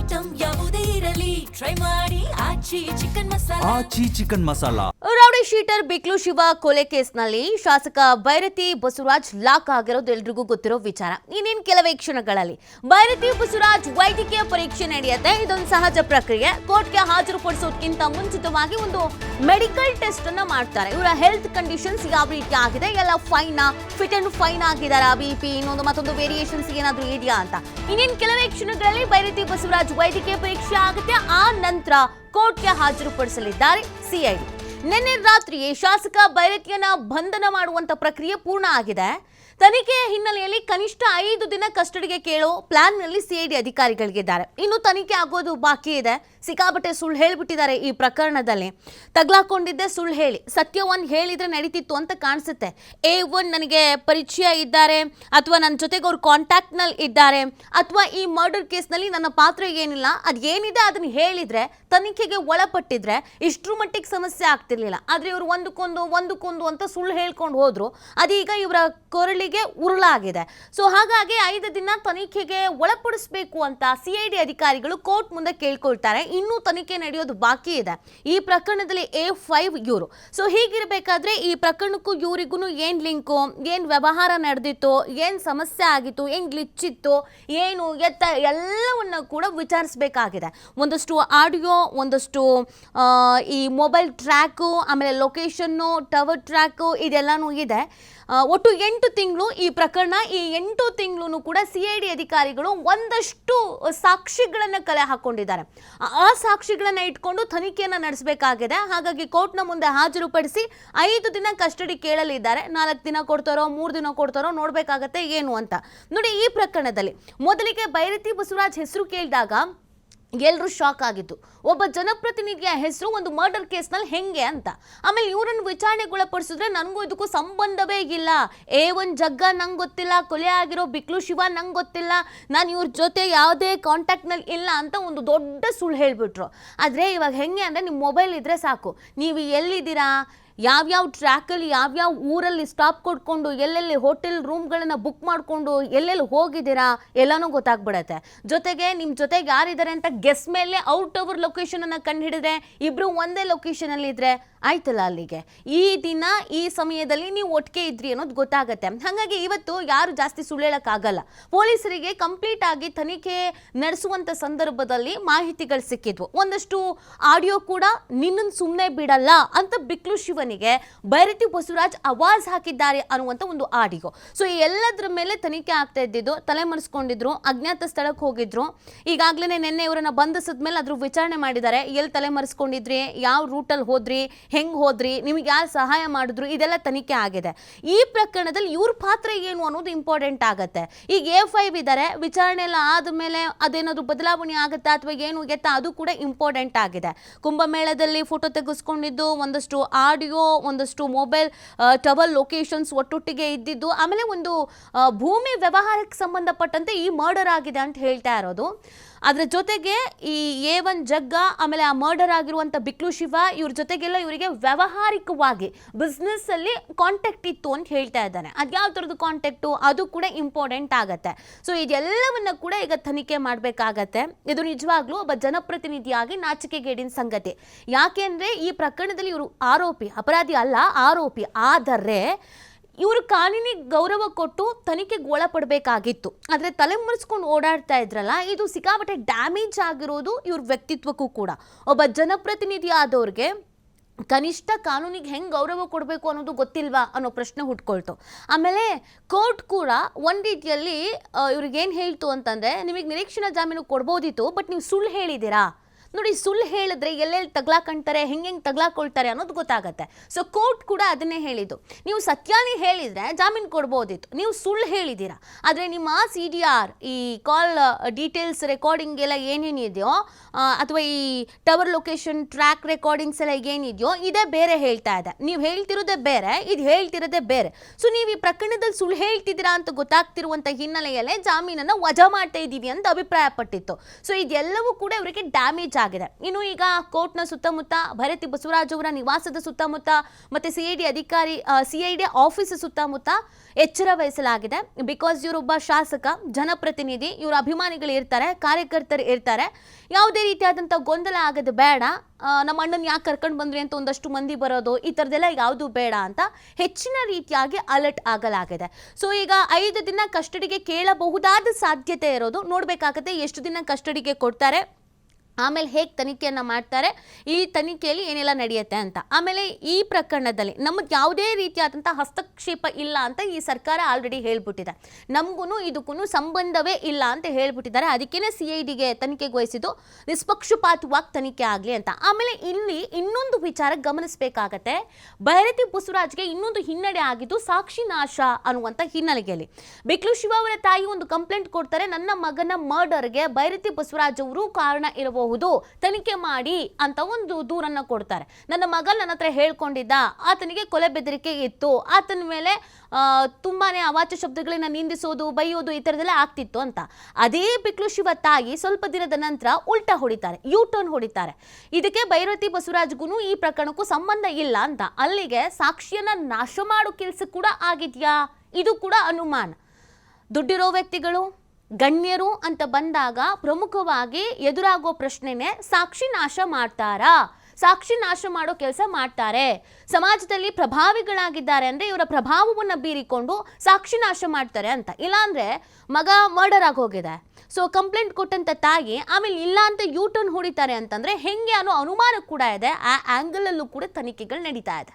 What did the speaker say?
Item ಯಾವುದೇ ಇರಲಿ try ಮಾಡಿ Aachi chicken masala. Rowdy sheeter Biklu Shiva ಕೊಲೆ ಕೇಸ್ನಲ್ಲಿ ಶಾಸಕ ಭೈರತಿ ಬಸವರಾಜ್ ಲಾಕ್ ಆಗಿರೋದು ಎಲ್ರಿಗೂ ಗೊತ್ತಿರೋ ವಿಚಾರ. ಇನ್ನೇನು ಕೆಲವೇ ಕ್ಷಣಗಳಲ್ಲಿ ಭೈರತಿ ಬಸವರಾಜ್ ವೈದ್ಯಕೀಯ ಪರೀಕ್ಷೆ ನಡೆಯುತ್ತೆ. ಇದೊಂದು ಸಹಜ ಪ್ರಕ್ರಿಯೆ. ಕೋರ್ಟ್ಗೆ ಹಾಜರುಪಡಿಸೋದಕ್ಕಿಂತ ಮುಂಚಿತವಾಗಿ ಒಂದು ಮೆಡಿಕಲ್ ಟೆಸ್ಟ್ ಅನ್ನ ಮಾಡ್ತಾರೆ. ಇವರ ಹೆಲ್ತ್ ಕಂಡೀಷನ್ಸ್ ಯಾವ ರೀತಿ ಆಗಿದೆ, ಎಲ್ಲ ಫಿಟ್ ಅಂಡ್ ಫೈನ್ ಆಗಿದಾರಾ, ಬಿಪಿ ಇನ್ನೊಂದು ಮತ್ತೊಂದು ವೇರಿಯೇಷನ್ಸ್ ಏನಾದ್ರೂ ಇದೆಯಾ ಅಂತ. ಇನ್ನೇನು ಕೆಲವೇ ಕ್ಷಣಗಳಲ್ಲಿ ಭೈರತಿ ಬಸವರಾಜ್ ವೈದ್ಯಕೀಯ ಪರೀಕ್ಷೆ ಆಗುತ್ತೆ. ಆ ನಂತರ ಕೋರ್ಟ್ಗೆ ಹಾಜರುಪಡಿಸಲಿದ್ದಾರೆ ಸಿಐಡಿ. ನಿನ್ನೆ ರಾತ್ರಿಯೇ ಶಾಸಕ ಭೈರತಿಯನ್ನ ಬಂಧನ ಮಾಡುವಂತ ಪ್ರಕ್ರಿಯೆ ಪೂರ್ಣ ಆಗಿದೆ. ತನಿಖೆಯ ಹಿನ್ನೆಲೆಯಲ್ಲಿ ಕನಿಷ್ಠ 5 ದಿನ ಕಸ್ಟಡಿಗೆ ಕೇಳೋ ಪ್ಲಾನ್ನಲ್ಲಿ ಸಿಐಡಿ ಅಧಿಕಾರಿಗಳಿಗಿದ್ದಾರೆ. ಇನ್ನು ತನಿಖೆ ಆಗೋದು ಬಾಕಿ ಇದೆ. ಸಿಕ್ಕಾಪಟ್ಟೆ ಸುಳ್ಳು ಹೇಳಿಬಿಟ್ಟಿದ್ದಾರೆ ಈ ಪ್ರಕರಣದಲ್ಲಿ. ತಗ್ಲಾಕೊಂಡಿದ್ದೆ ಸುಳ್ಳು ಹೇಳಿ, ಸತ್ಯವನ್ನು ಹೇಳಿದ್ರೆ ನಡೀತಿತ್ತು ಅಂತ ಕಾಣಿಸುತ್ತೆ. A1 ನನಗೆ ಪರಿಚಯ ಇದ್ದಾರೆ, ಅಥವಾ ನನ್ನ ಜೊತೆಗೆ ಅವ್ರು ಕಾಂಟ್ಯಾಕ್ಟ್ನಲ್ಲಿ ಇದ್ದಾರೆ, ಅಥವಾ ಈ ಮರ್ಡರ್ ಕೇಸ್ನಲ್ಲಿ ನನ್ನ ಪಾತ್ರ ಏನಿಲ್ಲ, ಅದು ಏನಿದೆ ಅದನ್ನು ಹೇಳಿದ್ರೆ ತನಿಖೆಗೆ ಒಳಪಟ್ಟಿದ್ರೆ ಇಷ್ಟರ ಮಟ್ಟಿಗೆ ಸಮಸ್ಯೆ ಆಗ್ತಿರ್ಲಿಲ್ಲ. ಆದರೆ ಇವರು ಒಂದಕ್ಕೊಂದು ಅಂತ ಸುಳ್ಳು ಹೇಳ್ಕೊಂಡು ಹೋದ್ರು. ಅದೀಗ ಇವರ ಕೊರಳಿಗೆ ಉರುಳಾಗಿದೆ. ಸೊ ಹಾಗಾಗಿ 5 ದಿನ ತನಿಖೆಗೆ ಒಳಪಡಿಸಬೇಕು ಅಂತ ಸಿಐಡಿ ಅಧಿಕಾರಿಗಳು ಕೋರ್ಟ್ ಮುಂದೆ ಕೇಳ್ಕೊಳ್ತಾರೆ. ಇನ್ನೂ ತನಿಖೆ ನಡೆಯೋದು ಬಾಕಿ ಇದೆ ಈ ಪ್ರಕರಣದಲ್ಲಿ. A5 ಇವರು. ಸೊ ಹೀಗಿರಬೇಕಾದ್ರೆ ಈ ಪ್ರಕರಣಕ್ಕೂ ಇವರಿಗೂ ಏನ್ ಲಿಂಕು, ಏನ್ ವ್ಯವಹಾರ ನಡೆದಿತ್ತು, ಏನ್ ಸಮಸ್ಯೆ ಆಗಿತ್ತು, ಏನ್ ಗ್ಲಿಚ್ ಇತ್ತು, ಏನು ಎತ್ತ ಎಲ್ಲವನ್ನ ಕೂಡ ವಿಚಾರಿಸಬೇಕಾಗಿದೆ. ಒಂದಷ್ಟು ಆಡಿಯೋ, ಒಂದಷ್ಟು ಈ ಮೊಬೈಲ್ ಟ್ರ್ಯಾಕು, ಆಮೇಲೆ ಲೊಕೇಶನ್ನು, ಟವರ್ ಟ್ರ್ಯಾಕು ಇದೆಲ್ಲನೂ ಇದೆ. ಒಟ್ಟು 8 ತಿಂಗಳು ಈ ಪ್ರಕರಣ. ಈ 8 ತಿಂಗಳು ಕೂಡ ಸಿಐಡಿ ಅಧಿಕಾರಿಗಳು ಒಂದಷ್ಟು ಸಾಕ್ಷಿಗಳನ್ನು ಕಲೆ ಹಾಕೊಂಡಿದ್ದಾರೆ. ಆ ಸಾಕ್ಷಿಗಳನ್ನ ಇಟ್ಕೊಂಡು ತನಿಖೆಯನ್ನು ನಡೆಸಬೇಕಾಗಿದೆ. ಹಾಗಾಗಿ ಕೋರ್ಟ್ನ ಮುಂದೆ ಹಾಜರುಪಡಿಸಿ 5 ದಿನ ಕಸ್ಟಡಿ ಕೇಳಲಿದ್ದಾರೆ. 4 ದಿನ ಕೊಡ್ತಾರೋ 3 ದಿನ ಕೊಡ್ತಾರೋ ನೋಡ್ಬೇಕಾಗತ್ತೆ ಏನು ಅಂತ. ನೋಡಿ, ಈ ಪ್ರಕರಣದಲ್ಲಿ ಮೊದಲಿಗೆ ಭೈರತಿ ಬಸವರಾಜ್ ಹೆಸರು ಕೇಳಿದಾಗ ಎಲ್ಲರೂ ಶಾಕ್ ಆಗಿತ್ತು. ಒಬ್ಬ ಜನಪ್ರತಿನಿಧಿಯ ಹೆಸರು ಒಂದು ಮರ್ಡರ್ ಕೇಸ್ನಲ್ಲಿ ಹೆಂಗೆ ಅಂತ. ಆಮೇಲೆ ಇವರನ್ನು ವಿಚಾರಣೆಗೊಳಪಡಿಸಿದ್ರೆ ನನಗೂ ಇದಕ್ಕೂ ಸಂಬಂಧವೇ ಇಲ್ಲ, A1 ಜಗ್ಗ ನಂಗೆ ಗೊತ್ತಿಲ್ಲ, ಕೊಲೆ ಆಗಿರೋ ಬಿಕ್ಲು ಶಿವ ನಂಗೆ ಗೊತ್ತಿಲ್ಲ, ನಾನು ಇವ್ರ ಜೊತೆ ಯಾವುದೇ ಕಾಂಟ್ಯಾಕ್ಟ್ನಲ್ಲಿ ಇಲ್ಲ ಅಂತ ಒಂದು ದೊಡ್ಡ ಸುಳ್ಳು ಹೇಳಿಬಿಟ್ರು. ಆದರೆ ಇವಾಗ ಹೆಂಗೆ ಅಂದರೆ ನಿಮ್ಮ ಮೊಬೈಲ್ ಇದ್ದರೆ ಸಾಕು, ನೀವು ಎಲ್ಲಿದ್ದೀರಾ, ಯಾವ್ಯಾವ ಟ್ರ್ಯಾಕಲ್ಲಿ ಯಾವ್ಯಾವ ಊರಲ್ಲಿ ಸ್ಟಾಪ್ ಕೊಡ್ಕೊಂಡು, ಎಲ್ಲೆಲ್ಲಿ ಹೋಟೆಲ್ ರೂಮ್ಗಳನ್ನು ಬುಕ್ ಮಾಡಿಕೊಂಡು ಎಲ್ಲೆಲ್ಲಿ ಹೋಗಿದ್ದೀರಾ ಎಲ್ಲನೂ ಗೊತ್ತಾಗ್ಬಿಡತ್ತೆ. ಜೊತೆಗೆ ನಿಮ್ಮ ಜೊತೆಗೆ ಯಾರಿದ್ದಾರೆ ಅಂತ ಗೆಸ್ ಮೇಲೆ ಔಟ್ ಓವರ್ ಲೊಕೇಶನನ್ನು ಕಂಡುಹಿಡಿದ್ರೆ ಇಬ್ಬರು ಒಂದೇ ಲೊಕೇಶನಲ್ಲಿ ಇದ್ದರೆ ಆಯ್ತಲ್ಲ, ಅಲ್ಲಿಗೆ ಈ ದಿನ ಈ ಸಮಯದಲ್ಲಿ ನೀವು ಒಟ್ಟಿಗೆ ಇದ್ರಿ ಅನ್ನೋದು ಗೊತ್ತಾಗತ್ತೆ. ಹಾಗಾಗಿ ಇವತ್ತು ಯಾರು ಜಾಸ್ತಿ ಸುಳ್ಳು ಹೇಳೋಕ್ಕಾಗಲ್ಲ. ಪೊಲೀಸರಿಗೆ ಕಂಪ್ಲೀಟ್ ಆಗಿ ತನಿಖೆ ನಡೆಸುವಂಥ ಸಂದರ್ಭದಲ್ಲಿ ಮಾಹಿತಿಗಳು ಸಿಕ್ಕಿದ್ವು. ಒಂದಷ್ಟು ಆಡಿಯೋ ಕೂಡ ನಿನ್ನನ್ನು ಸುಮ್ಮನೆ ಬಿಡಲ್ಲ ಅಂತ ಬಿಕ್ಲು ಶಿವನಿಗೆ ಭೈರತಿ ಬಸವರಾಜ್ ಆವಾಜ್ ಹಾಕಿದ್ದಾರೆ ಅನ್ನುವಂಥ ಒಂದು ಆಡಿಯೋ. ಸೊ ಈ ಎಲ್ಲದರ ಮೇಲೆ ತನಿಖೆ ಆಗ್ತಾ ಇದ್ದಿದ್ದು. ತಲೆಮರೆಸ್ಕೊಂಡಿದ್ರು, ಅಜ್ಞಾತ ಸ್ಥಳಕ್ಕೆ ಹೋಗಿದ್ರು. ಈಗಾಗಲೇ ನಿನ್ನೆ ಇವರನ್ನ ಬಂಧಿಸಿದ ಮೇಲೆ ಅದ್ರ ವಿಚಾರಣೆ ಮಾಡಿದ್ದಾರೆ. ಎಲ್ಲಿ ತಲೆಮರೆಸ್ಕೊಂಡಿದ್ರಿ, ಯಾವ ರೂಟಲ್ಲಿ ಹೋದ್ರಿ, ಹೆಂಗೆ ಹೋದ್ರಿ, ನಿಮಗೆ ಯಾರು ಸಹಾಯ ಮಾಡಿದ್ರು, ಇದೆಲ್ಲ ತನಿಖೆ ಆಗಿದೆ. ಈ ಪ್ರಕರಣದಲ್ಲಿ ಇವ್ರ ಪಾತ್ರ ಏನು ಅನ್ನೋದು ಇಂಪಾರ್ಟೆಂಟ್ ಆಗುತ್ತೆ. ಈಗ A5 ಇದ್ದಾರೆ, ವಿಚಾರಣೆ ಎಲ್ಲ ಆದಮೇಲೆ ಅದೇನಾದ್ರು ಬದಲಾವಣೆ ಆಗುತ್ತಾ ಅಥವಾ ಏನು ಎತ್ತಾ ಅದು ಕೂಡ ಇಂಪಾರ್ಟೆಂಟ್ ಆಗಿದೆ. ಕುಂಭಮೇಳದಲ್ಲಿ ಫೋಟೋ ತೆಗೆಸ್ಕೊಂಡಿದ್ದು, ಒಂದಷ್ಟು ಆಡಿಯೋ, ಒಂದಷ್ಟು ಮೊಬೈಲ್ ಟವರ್ ಲೊಕೇಶನ್ಸ್ ಒಟ್ಟೊಟ್ಟಿಗೆ ಇದ್ದಿದ್ದು, ಆಮೇಲೆ ಒಂದು ಭೂಮಿ ವ್ಯವಹಾರಕ್ಕೆ ಸಂಬಂಧಪಟ್ಟಂತೆ ಈ ಮರ್ಡರ್ ಆಗಿದೆ ಅಂತ ಹೇಳ್ತಾ ಇರೋದು. ಅದರ ಜೊತೆಗೆ ಈ A1 ಜಗ್ಗ, ಆಮೇಲೆ ಆ ಮರ್ಡರ್ ಆಗಿರುವಂಥ ಬಿಕ್ಲು ಶಿವ, ಇವ್ರ ಜೊತೆಗೆಲ್ಲ ಇವರಿಗೆ ವ್ಯಾವಹಾರಿಕವಾಗಿ ಬಿಸ್ನೆಸ್ ಅಲ್ಲಿ ಕಾಂಟ್ಯಾಕ್ಟ್ ಇತ್ತು ಅಂತ ಹೇಳ್ತಾ ಇದ್ದಾನೆ. ಅದ್ಯಾವ ಥರದ್ದು ಕಾಂಟ್ಯಾಕ್ಟು ಅದು ಕೂಡ ಇಂಪಾರ್ಟೆಂಟ್ ಆಗತ್ತೆ. ಸೊ ಇದೆಲ್ಲವನ್ನ ಕೂಡ ಈಗ ತನಿಖೆ ಮಾಡಬೇಕಾಗತ್ತೆ. ಇದು ನಿಜವಾಗ್ಲೂ ಒಬ್ಬ ಜನಪ್ರತಿನಿಧಿಯಾಗಿ ನಾಚಿಕೆಗೇಡಿನ ಸಂಗತಿ. ಯಾಕೆಂದ್ರೆ ಈ ಪ್ರಕರಣದಲ್ಲಿ ಇವರು ಆರೋಪಿ, ಅಪರಾಧಿ ಅಲ್ಲ, ಆರೋಪಿ. ಆದರೆ ಇವರು ಕಾನೂನಿಗೆ ಗೌರವ ಕೊಟ್ಟು ತನಿಖೆಗೆ ಒಳಪಡಬೇಕಾಗಿತ್ತು. ಆದರೆ ತಲೆಮರೆಸ್ಕೊಂಡು ಓಡಾಡ್ತಾ ಇದ್ರಲ್ಲ, ಇದು ಸಿಕ್ಕಾಪಟ್ಟೆ ಡ್ಯಾಮೇಜ್ ಆಗಿರೋದು ಇವ್ರ ವ್ಯಕ್ತಿತ್ವಕ್ಕೂ ಕೂಡ. ಒಬ್ಬ ಜನಪ್ರತಿನಿಧಿ ಆದವ್ರಿಗೆ ಕನಿಷ್ಠ ಕಾನೂನಿಗೆ ಹೆಂಗೆ ಗೌರವ ಕೊಡಬೇಕು ಅನ್ನೋದು ಗೊತ್ತಿಲ್ವಾ ಅನ್ನೋ ಪ್ರಶ್ನೆ ಹುಟ್ಕೊಳ್ತು. ಆಮೇಲೆ ಕೋರ್ಟ್ ಕೂಡ ಒಂದು ರೀತಿಯಲ್ಲಿ ಇವ್ರಿಗೇನು ಹೇಳ್ತು ಅಂತಂದರೆ, ನಿಮಗೆ ನಿರೀಕ್ಷಣಾ ಜಾಮೀನು ಕೊಡ್ಬೋದಿತ್ತು, ಬಟ್ ನೀವು ಸುಳ್ಳು ಹೇಳಿದ್ದೀರಾ. ನೋಡಿ, ಸುಳ್ಳು ಹೇಳಿದ್ರೆ ಎಲ್ಲೆಲ್ಲಿ ತಗ್ಲಾಕಂತಾರೆ, ಹೆಂಗೆ ತಗ್ಲಾಕೊಳ್ತಾರೆ ಅನ್ನೋದು ಗೊತ್ತಾಗತ್ತೆ. ಸೊ ಕೋರ್ಟ್ ಕೂಡ ಅದನ್ನೇ ಹೇಳಿದ್ದು. ನೀವು ಸತ್ಯಾನೇ ಹೇಳಿದರೆ ಜಾಮೀನು ಕೊಡ್ಬೋದಿತ್ತು, ನೀವು ಸುಳ್ಳು ಹೇಳಿದ್ದೀರಾ. ಆದರೆ ನಿಮ್ಮ CDR, ಈ ಕಾಲ್ ಡೀಟೇಲ್ಸ್ ರೆಕಾರ್ಡಿಂಗ್ ಎಲ್ಲ ಏನೇನಿದೆಯೋ, ಅಥವಾ ಈ ಟವರ್ ಲೊಕೇಶನ್ ಟ್ರ್ಯಾಕ್ ರೆಕಾರ್ಡಿಂಗ್ಸ್ ಎಲ್ಲ ಏನಿದೆಯೋ, ಇದೇ ಬೇರೆ ಹೇಳ್ತಾ ಇದೆ. ನೀವು ಹೇಳ್ತಿರೋದೇ ಬೇರೆ, ಇದು ಹೇಳ್ತಿರೋದೇ ಬೇರೆ. ಸೊ ನೀವು ಈ ಪ್ರಕರಣದಲ್ಲಿ ಸುಳ್ಳು ಹೇಳ್ತಿದ್ದೀರಾ ಅಂತ ಗೊತ್ತಾಗ್ತಿರುವಂಥ ಹಿನ್ನೆಲೆಯಲ್ಲೇ ಜಾಮೀನನ್ನು ವಜಾ ಮಾಡ್ತಾ ಇದ್ದೀವಿ ಅಂತ ಅಭಿಪ್ರಾಯ ಪಟ್ಟಿತ್ತು. ಸೊ ಇದೆಲ್ಲವೂ ಕೂಡ ಇವರಿಗೆ ಡ್ಯಾಮೇಜ್ ಹೆಚ್ಚಾಗಿದೆ. ಇನ್ನು ಈಗ ಕೋರ್ಟ್ನ ಸುತ್ತಮುತ್ತ ಭೈರತಿ ಬಸವರಾಜ್ ಅವರ ನಿವಾಸದ ಸುತ್ತಮುತ್ತ ಮತ್ತೆ ಸಿಐಡಿ ಆಫೀಸ್ ಸುತ್ತಮುತ್ತ ಎಚ್ಚರ ವಹಿಸಲಾಗಿದೆ. ಬಿಕಾಸ್ ಇವರೊಬ್ಬ ಶಾಸಕ, ಜನಪ್ರತಿನಿಧಿ, ಇವರ ಅಭಿಮಾನಿಗಳು ಇರ್ತಾರೆ, ಕಾರ್ಯಕರ್ತರು ಇರ್ತಾರೆ. ಯಾವುದೇ ರೀತಿಯಾದಂಥ ಗೊಂದಲ ಆಗೋದು ಬೇಡ, ನಮ್ಮ ಅಣ್ಣನ ಯಾಕೆ ಕರ್ಕೊಂಡು ಬಂದ್ರಿ ಅಂತ ಒಂದಷ್ಟು ಮಂದಿ ಬರೋದು, ಈ ಥರದ್ದೆಲ್ಲ ಯಾವುದು ಬೇಡ ಅಂತ ಹೆಚ್ಚಿನ ರೀತಿಯಾಗಿ ಅಲರ್ಟ್ ಆಗಲಾಗಿದೆ. ಸೊ ಈಗ 5 ದಿನ ಕಸ್ಟಡಿಗೆ ಕೇಳಬಹುದಾದ ಸಾಧ್ಯತೆ ಇರೋದು. ನೋಡಬೇಕಾಗತ್ತೆ ಎಷ್ಟು ದಿನ ಕಸ್ಟಡಿಗೆ ಕೊಡ್ತಾರೆ, ಆಮೇಲೆ ಹೇಗೆ ತನಿಖೆಯನ್ನು ಮಾಡ್ತಾರೆ, ಈ ತನಿಖೆಯಲ್ಲಿ ಏನೆಲ್ಲ ನಡೆಯುತ್ತೆ ಅಂತ. ಆಮೇಲೆ ಈ ಪ್ರಕರಣದಲ್ಲಿ ನಮ್ಮದು ಯಾವುದೇ ರೀತಿಯಾದಂಥ ಹಸ್ತಕ್ಷೇಪ ಇಲ್ಲ ಅಂತ ಈ ಸರ್ಕಾರ ಆಲ್ರೆಡಿ ಹೇಳ್ಬಿಟ್ಟಿದೆ. ನಮಗೂ ಇದಕ್ಕೂ ಸಂಬಂಧವೇ ಇಲ್ಲ ಅಂತ ಹೇಳ್ಬಿಟ್ಟಿದ್ದಾರೆ. ಅದಕ್ಕೇನೆ CIDಗೆ ತನಿಖೆಗೆ ವಹಿಸಿದ್ದು, ನಿಷ್ಪಕ್ಷಪಾತವಾಗಿ ತನಿಖೆ ಆಗಲಿ ಅಂತ. ಆಮೇಲೆ ಇಲ್ಲಿ ಇನ್ನೊಂದು ವಿಚಾರ ಗಮನಿಸಬೇಕಾಗತ್ತೆ. ಭೈರತಿ ಬಸವರಾಜ್ಗೆ ಇನ್ನೊಂದು ಹಿನ್ನಡೆ ಆಗಿದ್ದು ಸಾಕ್ಷಿ ನಾಶ ಅನ್ನುವಂಥ ಹಿನ್ನೆಲೆಯಲ್ಲಿ ಬಿಕ್ಲು ಶಿವ ಅವರ ತಾಯಿ ಒಂದು ಕಂಪ್ಲೇಂಟ್ ಕೊಡ್ತಾರೆ. ನನ್ನ ಮಗನ ಮರ್ಡರ್ಗೆ ಭೈರತಿ ಬಸವರಾಜ್ ಅವರು ಕಾರಣ ಇರಬಹುದು, ತನಿಖೆ ಮಾಡಿ ಅಂತ ಒಂದು ದೂರನ್ನ ಕೊಡ್ತಾರೆ. ನನ್ನ ಮಗ ನನ್ನ ಹತ್ರ ಹೇಳ್ಕೊಂಡಿದ್ದ, ಆತನಿಗೆ ಕೊಲೆ ಬೆದರಿಕೆ ಇತ್ತು, ಆತನ ಮೇಲೆ ತುಂಬಾನೇ ಅವಾಚ್ಯ ಶಬ್ದಗಳನ್ನ ನಿಂದಿಸೋದು, ಬೈಯೋದು, ಈ ಥರದೆಲ್ಲ ಆಗ್ತಿತ್ತು ಅಂತ. ಅದೇ ಬಿಕ್ಲು ಶಿವ ತಾಯಿ ಸ್ವಲ್ಪ ದಿನದ ನಂತರ ಉಲ್ಟಾ ಹೊಡಿತಾರೆ, ಟರ್ನ್ ಹೊಡಿತಾರೆ. ಇದಕ್ಕೆ ಭೈರತಿ ಬಸವರಾಜ್ಗೂ ಈ ಪ್ರಕರಣಕ್ಕೂ ಸಂಬಂಧ ಇಲ್ಲ ಅಂತ. ಅಲ್ಲಿಗೆ ಸಾಕ್ಷಿಯನ್ನ ನಾಶ ಮಾಡೋ ಕೆಲಸ ಕೂಡ ಆಗಿದ್ಯಾ, ಇದು ಕೂಡ ಅನುಮಾನ. ದುಡ್ಡಿರೋ ವ್ಯಕ್ತಿಗಳು, ಗಣ್ಯರು ಅಂತ ಬಂದಾಗ ಪ್ರಮುಖವಾಗಿ ಎದುರಾಗೋ ಪ್ರಶ್ನೆನೇ ಸಾಕ್ಷಿ ನಾಶ ಮಾಡ್ತಾರಾ, ಸಾಕ್ಷಿ ನಾಶ ಮಾಡೋ ಕೆಲಸ ಮಾಡ್ತಾರೆ. ಸಮಾಜದಲ್ಲಿ ಪ್ರಭಾವಿಗಳಾಗಿದ್ದಾರೆ ಅಂದರೆ ಇವರ ಪ್ರಭಾವವನ್ನು ಬೀರಿಕೊಂಡು ಸಾಕ್ಷಿ ನಾಶ ಮಾಡ್ತಾರೆ ಅಂತ. ಇಲ್ಲಾಂದರೆ ಮಗ ಮರ್ಡರ್ ಆಗಿ ಹೋಗಿದೆ, ಸೊ ಕಂಪ್ಲೇಂಟ್ ಕೊಟ್ಟಂಥ ತಾಯಿ ಆಮೇಲೆ ಇಲ್ಲ ಅಂತ ಟರ್ನ್ ಹೊಡಿತಾರೆ ಅಂತಂದರೆ ಹೆಂಗೆ ಅನ್ನೋ ಅನುಮಾನ ಕೂಡ ಇದೆ. ಆ ಆ್ಯಂಗಲಲ್ಲೂ ಕೂಡ ತನಿಖೆಗಳು ನಡೀತಾ ಇದೆ.